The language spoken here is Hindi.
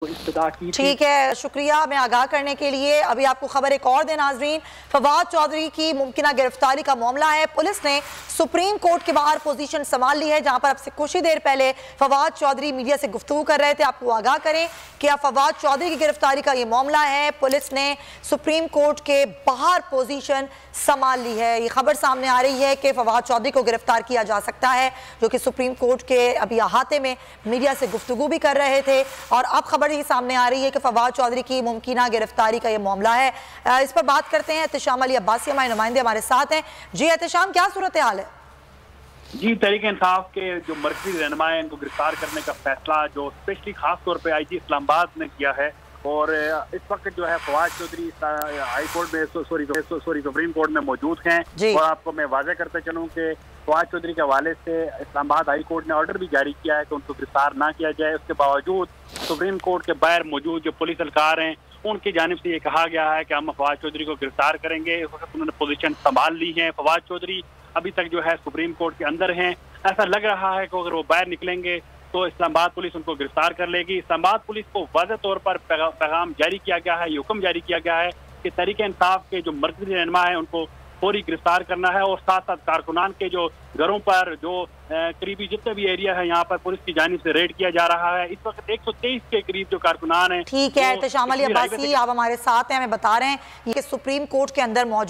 इब्तिदा की। ठीक है, शुक्रिया हमें आगाह करने के लिए। अभी आपको खबर एक और दें नाजरीन, फवाद चौधरी की मुमकिना गिरफ्तारी का मामला है। पुलिस ने सुप्रीम कोर्ट के बाहर पोजीशन संभाल ली है, जहां पर अब से कुछ ही देर पहले फवाद चौधरी मीडिया से गुफ्तगू कर रहे थे। आपको आगाह करें कि अब फवाद चौधरी की गिरफ्तारी का ये मामला है। पुलिस ने सुप्रीम कोर्ट के बाहर पोजीशन संभाल ली है। ये खबर सामने आ रही है कि फवाद चौधरी को गिरफ्तार किया जा सकता है, जो कि सुप्रीम कोर्ट के अभी अहाते में मीडिया से गुफ्तगू भी कर रहे थे। और अब खबर ये सामने आ रही है कि फवाद चौधरी की मुमकिना गिरफ्तारी का ये मामला है। इस पर बात करते हैं। एहतशाम अली अब्बासी हमारे नुमाइंदे हमारे साथ हैं। जी एहतशाम, क्या सूरत हाल है? जी, तहरीक इंसाफ के जो मरकजी रहनुमा है, इनको गिरफ्तार करने का फैसला जो स्पेशली खास तौर पे आईजी इस्लामाबाद ने किया है। और इस वक्त जो है फवाद चौधरी हाई कोर्ट में सुप्रीम कोर्ट में मौजूद हैं। और आपको मैं वाज़ेह करते चलूँ कि फवाद चौधरी के हवाले से इस्लामाबाद हाई कोर्ट ने ऑर्डर भी जारी किया है कि उनको गिरफ्तार ना किया जाए। उसके बावजूद सुप्रीम कोर्ट के बाहर मौजूद जो पुलिस एहलकार हैं, उनकी जानिब से ये कहा गया है कि हम फवाद चौधरी को गिरफ्तार करेंगे। इस वक्त उन्होंने पोजीशन संभाल ली है। फवाद चौधरी अभी तक जो है सुप्रीम कोर्ट के अंदर हैं। ऐसा लग रहा है कि अगर वो बाहर निकलेंगे तो इस्लामाबाद पुलिस उनको गिरफ्तार कर लेगी। इस्लामाबाद पुलिस को वाज़ेह तौर पर पैगाम जारी किया गया है, हुक्म जारी किया गया है कि तहरीक इंसाफ के जो मरकजी रहनुमा है उनको फौरी गिरफ्तार करना है। और साथ साथ कारकुनान के जो घरों पर जो करीबी जितने भी एरिया है, यहाँ पर पुलिस की जानिब से रेड किया जा रहा है। इस वक्त 123 के करीब जो कारकुनान है। ठीक है, एहतशाम अली अब्बासी आप हमारे साथ हैं, हमें बता रहे हैं ये सुप्रीम कोर्ट के अंदर मौजूद